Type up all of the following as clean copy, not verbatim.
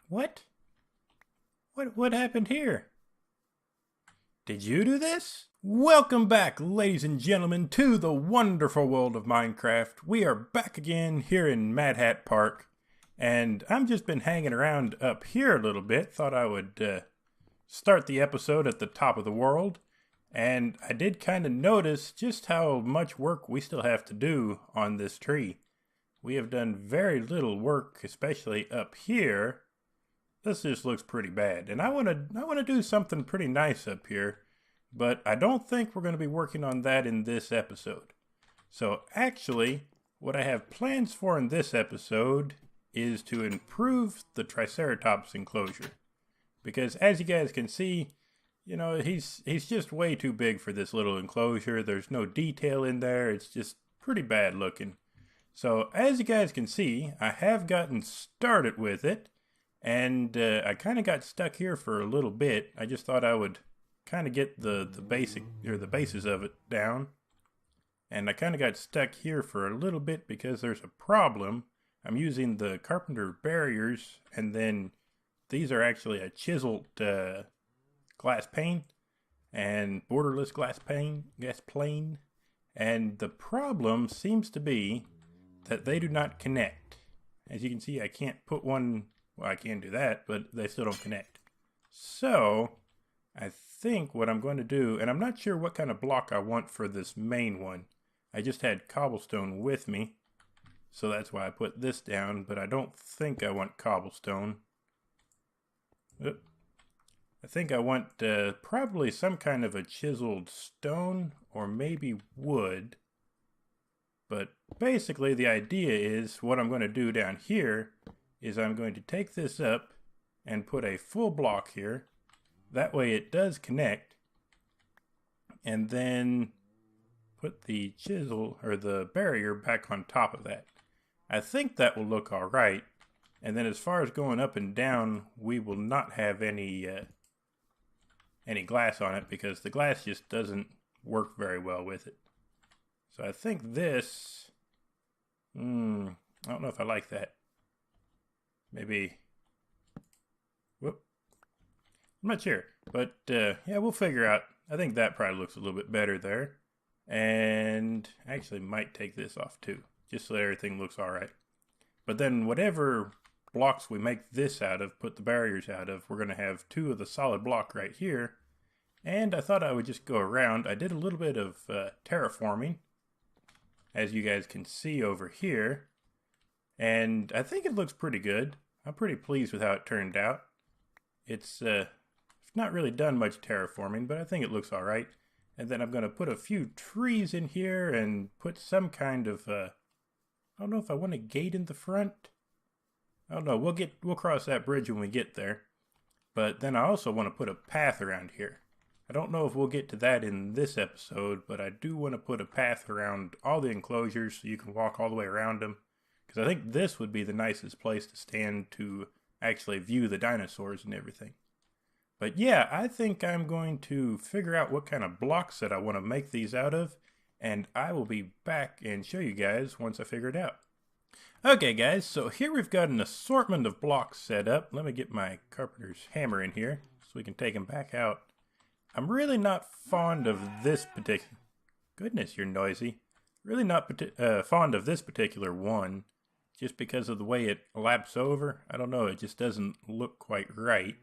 What? What happened here? Did you do this? Welcome back, ladies and gentlemen, to the wonderful world of Minecraft. We are back again here in MadHat Park, and I've just been hanging around up here a little bit. Thought I would start the episode at the top of the world, and I did kind of notice just how much work we still have to do on this tree. We have done very little work, especially up here. This just looks pretty bad, and I want to do something pretty nice up here, but I don't think we're going to be working on that in this episode. So actually, what I have plans for in this episode is to improve the Triceratops enclosure, because as you guys can see, you know, he's just way too big for this little enclosure. There's no detail in there. It's just pretty bad looking. So as you guys can see, I have gotten started with it. And I kind of got stuck here for a little bit. I just thought I would kind of get the basis of it down. And I kind of got stuck here for a little bit because there's a problem. I'm using the carpenter barriers, and then these are actually a chiseled glass pane and borderless glass plane. And the problem seems to be that they do not connect. As you can see, I can't put one. Well, I can do that, but they still don't connect. So, I think what I'm going to do, and I'm not sure what kind of block I want for this main one. I just had cobblestone with me, so that's why I put this down, but I don't think I want cobblestone. Oop. I think I want probably some kind of a chiseled stone, or maybe wood. But basically the idea is, what I'm going to do down here is I'm going to take this up and put a full block here. That way it does connect. And then put the chisel or the barrier back on top of that. I think that will look all right. And then as far as going up and down, we will not have any glass on it because the glass just doesn't work very well with it. So I think this, I don't know if I like that. Maybe, whoop, I'm not sure, but yeah, we'll figure out. I think that probably looks a little bit better there. And actually might take this off too, just so everything looks all right. But then whatever blocks we make this out of, put the barriers out of, we're going to have two of the solid block right here. And I thought I would just go around. I did a little bit of terraforming, as you guys can see over here. And I think it looks pretty good. I'm pretty pleased with how it turned out. It's not really done much terraforming, but I think it looks all right. And then I'm going to put a few trees in here and put some kind of, I don't know if I want a gate in the front. I don't know. We'll cross that bridge when we get there. But then I also want to put a path around here. I don't know if we'll get to that in this episode, but I do want to put a path around all the enclosures so you can walk all the way around them. Because I think this would be the nicest place to stand to actually view the dinosaurs and everything. But yeah, I think I'm going to figure out what kind of blocks that I want to make these out of. And I will be back and show you guys once I figure it out. Okay guys, so here we've got an assortment of blocks set up. Let me get my carpenter's hammer in here so we can take them back out. I'm really not fond of this particular... Goodness, you're noisy. Really not fond of this particular one. Just because of the way it laps over. I don't know, it just doesn't look quite right.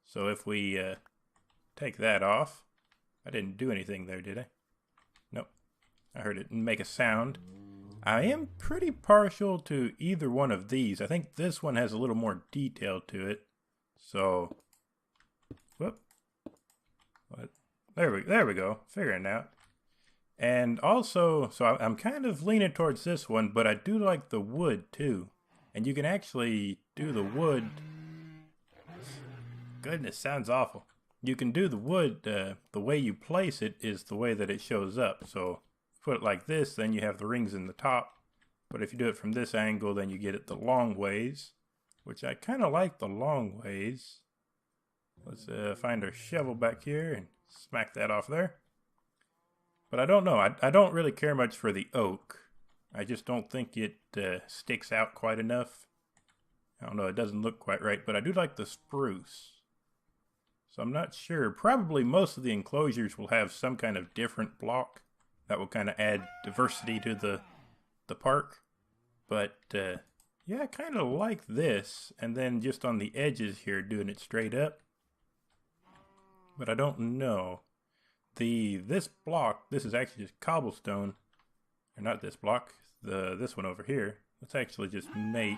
So if we take that off. I didn't do anything there, did I? Nope. I heard it make a sound. I am pretty partial to either one of these. I think this one has a little more detail to it. So, whoop. What? There we go. Figuring it out. And also, so I'm kind of leaning towards this one, but I do like the wood too. And you can actually do the wood. Goodness, sounds awful. You can do the wood, the way you place it is the way that it shows up. So put it like this, then you have the rings in the top. But if you do it from this angle, then you get it the long ways, which I kind of like the long ways. Let's find our shovel back here and smack that off there. But I don't know. I don't really care much for the oak. I just don't think it sticks out quite enough. I don't know, it doesn't look quite right, but I do like the spruce. So I'm not sure. Probably most of the enclosures will have some kind of different block that will kind of add diversity to the park. But yeah, I kind of like this. And then just on the edges here, doing it straight up. But I don't know. This block, this is actually just cobblestone. Or not this block, this one over here. Let's actually just make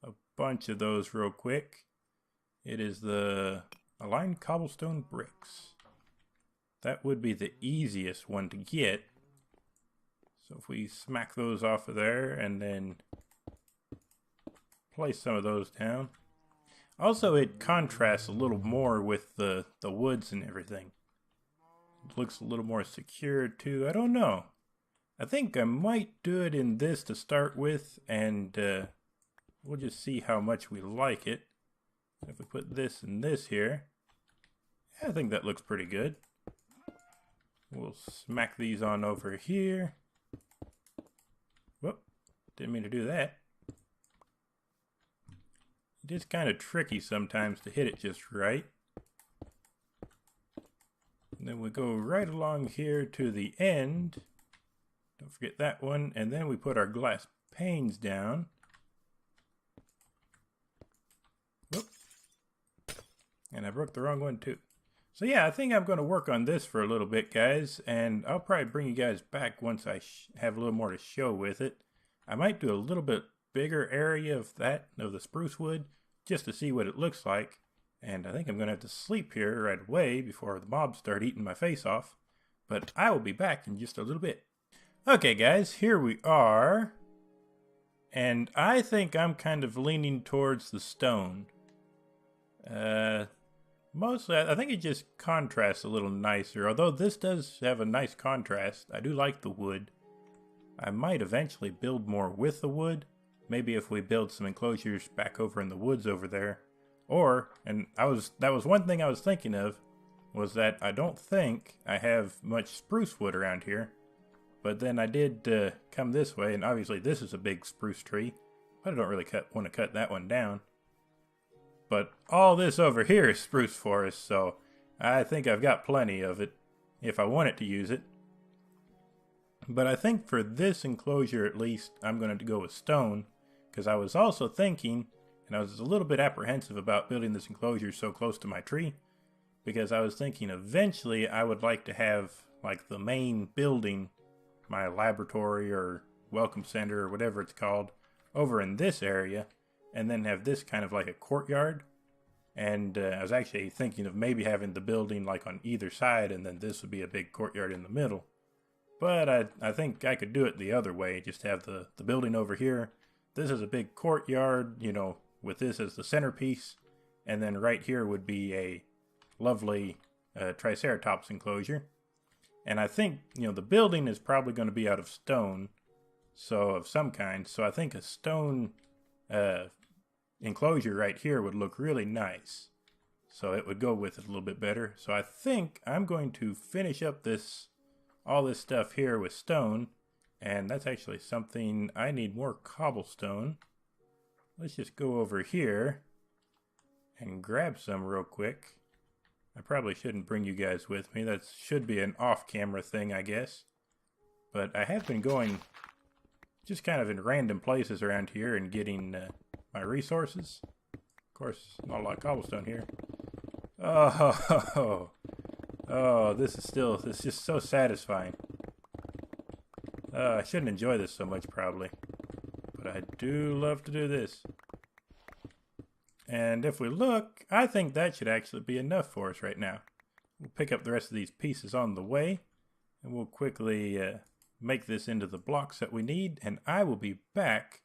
a bunch of those real quick. It is the aligned cobblestone bricks. That would be the easiest one to get. So if we smack those off of there and then place some of those down. Also, it contrasts a little more with the woods and everything. It looks a little more secure too. I don't know. I think I might do it in this to start with, and we'll just see how much we like it. If we put this and this here, yeah, I think that looks pretty good. We'll smack these on over here. Whoop, didn't mean to do that. It is kind of tricky sometimes to hit it just right. And then we go right along here to the end. Don't forget that one. And then we put our glass panes down. Whoop. And I broke the wrong one too. So yeah, I think I'm going to work on this for a little bit, guys. And I'll probably bring you guys back once I have a little more to show with it. I might do a little bit bigger area of the spruce wood, just to see what it looks like. And I think I'm going to have to sleep here right away before the mobs start eating my face off. But I will be back in just a little bit. Okay guys, here we are. And I think I'm kind of leaning towards the stone. Mostly, I think it just contrasts a little nicer. Although this does have a nice contrast, I do like the wood. I might eventually build more with the wood. Maybe if we build some enclosures back over in the woods over there. Or, and that was one thing I was thinking of, was that I don't think I have much spruce wood around here. But then I did come this way, and obviously this is a big spruce tree. But I don't really want to cut that one down. But all this over here is spruce forest, so I think I've got plenty of it if I wanted to use it. But I think for this enclosure at least, I'm going to go with stone. Because I was also thinking, and I was a little bit apprehensive about building this enclosure so close to my tree. Because I was thinking eventually I would like to have like the main building, my laboratory or welcome center or whatever it's called, over in this area. And then have this kind of like a courtyard. And I was actually thinking of maybe having the building like on either side, and then this would be a big courtyard in the middle. But I think I could do it the other way, just have the building over here. This is a big courtyard, you know, with this as the centerpiece. And then right here would be a lovely Triceratops enclosure. And I think, you know, the building is probably going to be out of stone, so of some kind. So I think a stone enclosure right here would look really nice. So it would go with it a little bit better. So I think I'm going to finish up all this stuff here with stone. And that's actually something, I need more cobblestone. Let's just go over here and grab some real quick. I probably shouldn't bring you guys with me. That should be an off-camera thing, I guess. But I have been going just kind of in random places around here and getting my resources. Of course, not a lot of cobblestone here. Oh, this is just so satisfying. I shouldn't enjoy this so much probably, but I do love to do this. And if we look, I think that should actually be enough for us right now. We'll pick up the rest of these pieces on the way, and we'll quickly make this into the blocks that we need, and I will be back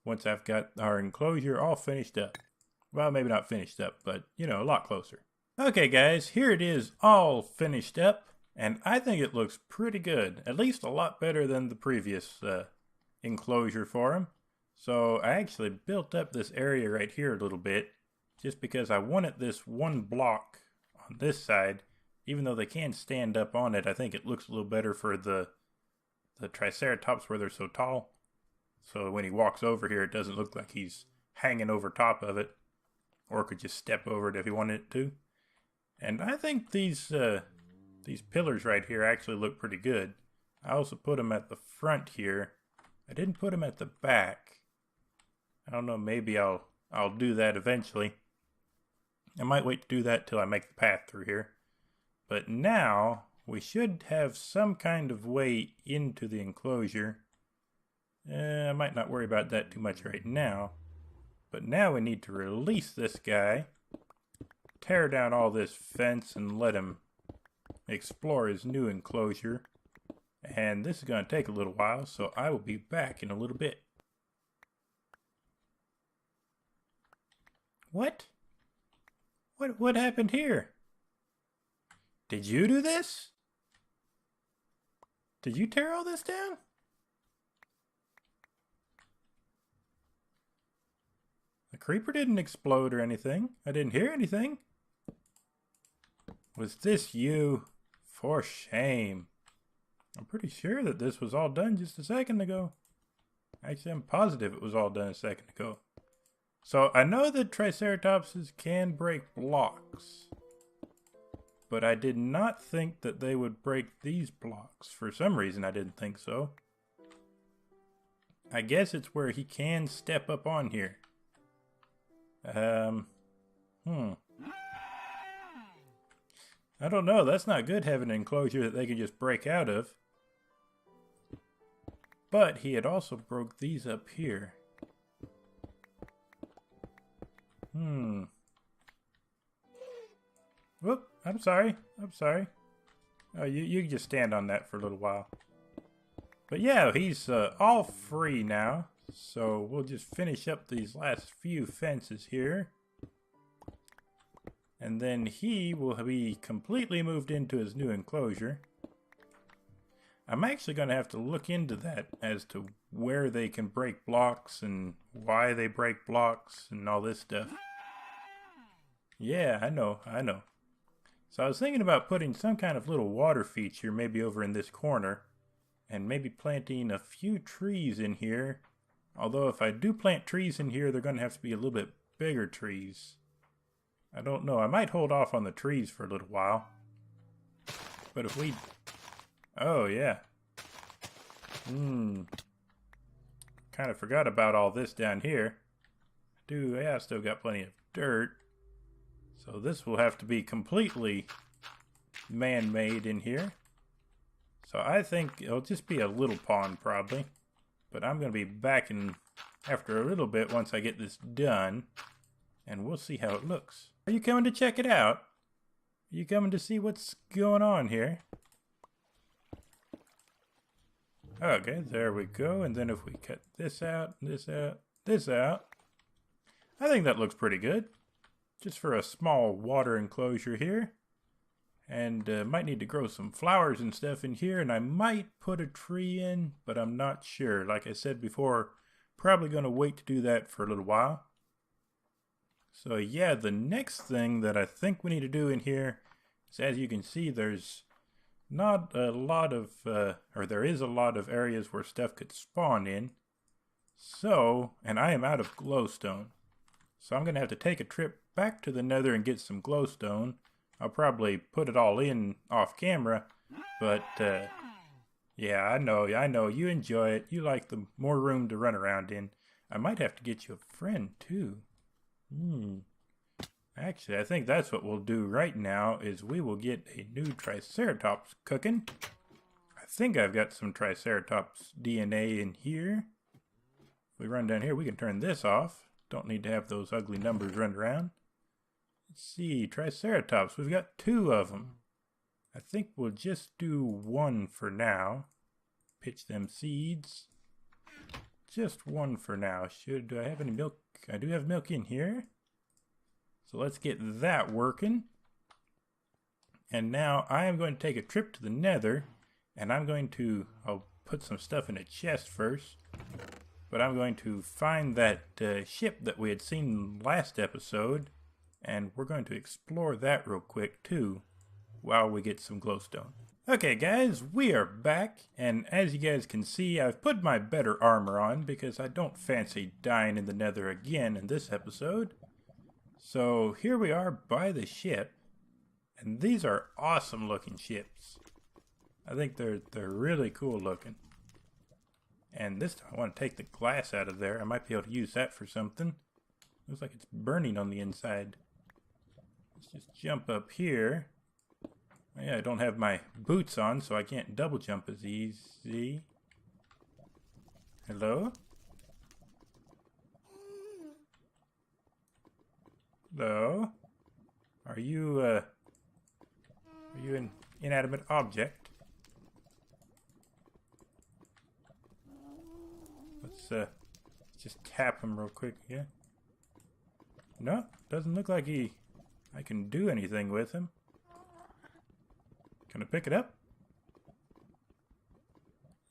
once I've got our enclosure all finished up. Well, maybe not finished up, but, you know, a lot closer. Okay, guys, here it is all finished up. And I think it looks pretty good, at least a lot better than the previous enclosure for him. So I actually built up this area right here a little bit, just because I wanted this one block on this side. Even though they can stand up on it, I think it looks a little better for the Triceratops where they're so tall. So when he walks over here, it doesn't look like he's hanging over top of it, or could just step over it if he wanted to. And I think these pillars right here actually look pretty good. I also put them at the front here. I didn't put them at the back. I don't know, maybe I'll do that eventually. I might wait to do that till I make the path through here. But now we should have some kind of way into the enclosure. I might not worry about that too much right now. But now we need to release this guy, tear down all this fence, and let him explore his new enclosure. And this is going to take a little while, so I will be back in a little bit. What? What happened here? Did you do this? Did you tear all this down? The creeper didn't explode or anything. I didn't hear anything. Was this you? For shame. I'm pretty sure that this was all done just a second ago. Actually, I'm positive it was all done a second ago. So I know that Triceratopses can break blocks, but I did not think that they would break these blocks. For some reason, I didn't think so. I guess it's where he can step up on here. I don't know. That's not good having an enclosure that they could just break out of. But he had also broke these up here. Whoop, I'm sorry. Oh, you can just stand on that for a little while. But yeah, he's all free now. So we'll just finish up these last few fences here. And then he will be completely moved into his new enclosure. I'm actually going to have to look into that as to where they can break blocks and why they break blocks and all this stuff. Yeah, I know. So I was thinking about putting some kind of little water feature maybe over in this corner and maybe planting a few trees in here. Although if I do plant trees in here, they're going to have to be a little bit bigger trees. I don't know. I might hold off on the trees for a little while. But if we... Oh, yeah. Kind of forgot about all this down here. I still got plenty of dirt. So this will have to be completely man-made in here. So I think it'll just be a little pond probably. But I'm going to be back in after a little bit once I get this done. And we'll see how it looks. Are you coming to check it out? Are you coming to see what's going on here? Okay, there we go. And then if we cut this out, this out, this out. I think that looks pretty good. Just for a small water enclosure here. And might need to grow some flowers and stuff in here. And I might put a tree in, but I'm not sure. Like I said before, probably going to wait to do that for a little while. So yeah, the next thing that I think we need to do in here is, as you can see, there's not a lot of, or there is a lot of areas where stuff could spawn in. So, and I am out of glowstone. So I'm going to have to take a trip back to the nether and get some glowstone. I'll probably put it all in off camera, but yeah, I know, you enjoy it. You like the more room to run around in. I might have to get you a friend too. Actually, I think that's what we'll do right now is we will get a new Triceratops cooking. I think I've got some Triceratops DNA in here. If we run down here, we can turn this off. Don't need to have those ugly numbers run around. Let's see, Triceratops, we've got 2 of them. I think we'll just do 1 for now. Pitch them seeds. Just 1 for now. Do I have any milk? I do have milk in here. So let's get that working. And now I am going to take a trip to the nether. And I'll put some stuff in a chest first. But I'm going to find that ship that we had seen last episode. And we're going to explore that real quick too, while we get some glowstone. Okay guys, we are back, and as you guys can see, I've put my better armor on because I don't fancy dying in the nether again in this episode. So here we are by the ship, and these are awesome looking ships. I think they're really cool looking. And this time I want to take the glass out of there. I might be able to use that for something. Looks like it's burning on the inside. Let's just jump up here. Yeah, I don't have my boots on, so I can't double jump as easy. Hello? Hello? Are you an inanimate object? Let's just tap him real quick, yeah? No, doesn't look like I can do anything with him. Can I pick it up?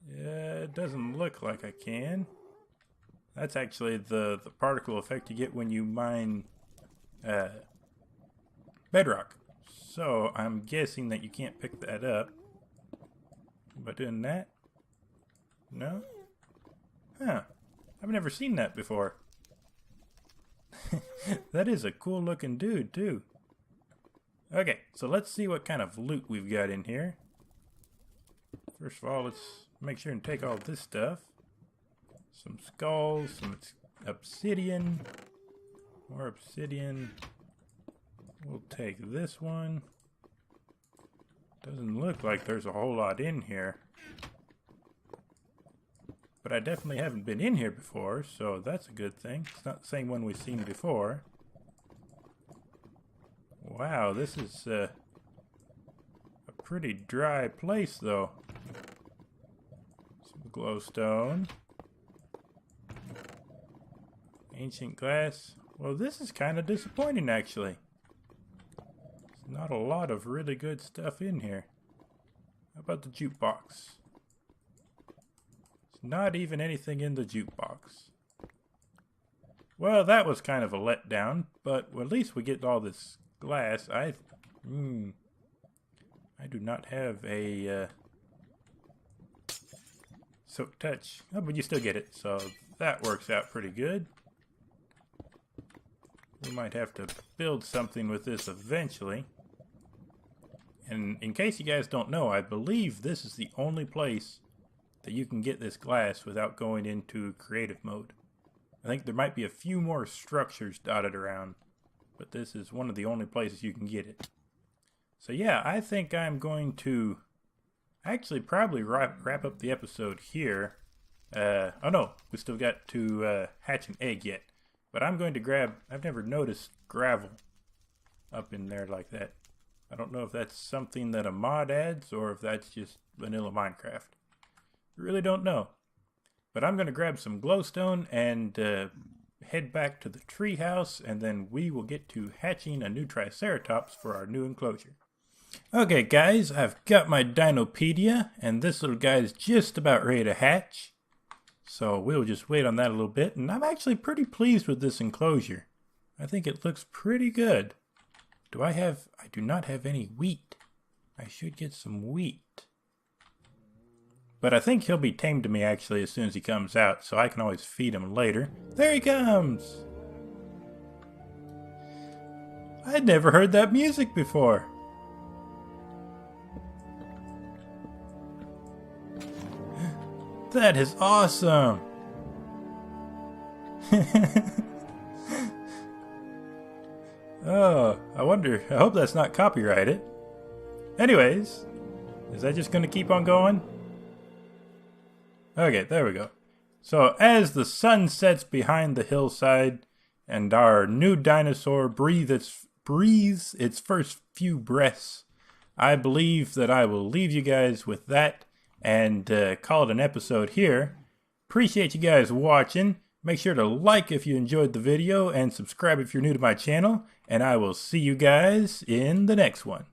Yeah, it doesn't look like I can. That's actually the particle effect you get when you mine bedrock. So I'm guessing that you can't pick that up. By doing that? No? Huh. I've never seen that before. That is a cool looking dude too. Okay, so let's see what kind of loot we've got in here. First of all, let's make sure and take all this stuff. Some skulls, some obsidian, more obsidian. We'll take this one. Doesn't look like there's a whole lot in here. But I definitely haven't been in here before, so that's a good thing. It's not the same one we've seen before. Wow, this is a pretty dry place, though. Some glowstone. Ancient glass. Well, this is kind of disappointing, actually. There's not a lot of really good stuff in here. How about the jukebox? There's not even anything in the jukebox. Well, that was kind of a letdown, but at least we get all this glass. I do not have a soak touch. Oh, but you still get it, so that works out pretty good. We might have to build something with this eventually. And in case you guys don't know, I believe this is the only place that you can get this glass without going into creative mode. I think there might be a few more structures dotted around, but this is one of the only places you can get it. So yeah, I think I'm going to actually probably wrap up the episode here. Oh no, we still got to hatch an egg yet. But I'm going to grab, I've never noticed gravel up in there like that. I don't know if that's something that a mod adds or if that's just vanilla Minecraft. Really don't know. But I'm going to grab some glowstone and head back to the treehouse, and then we will get to hatching a new Triceratops for our new enclosure. Okay guys, I've got my Dinopedia, and this little guy is just about ready to hatch. So we'll just wait on that a little bit, and I'm actually pretty pleased with this enclosure. I think it looks pretty good. I do not have any wheat. I should get some wheat. But I think he'll be tamed to me actually as soon as he comes out, so I can always feed him later. There he comes! I'd never heard that music before. That is awesome! Oh, I hope that's not copyrighted. Anyways, is that just going to keep on going? Okay, there we go. So as the sun sets behind the hillside and our new dinosaur breathes its first few breaths, I believe that I will leave you guys with that and call it an episode here. Appreciate you guys watching. Make sure to like if you enjoyed the video and subscribe if you're new to my channel. And I will see you guys in the next one.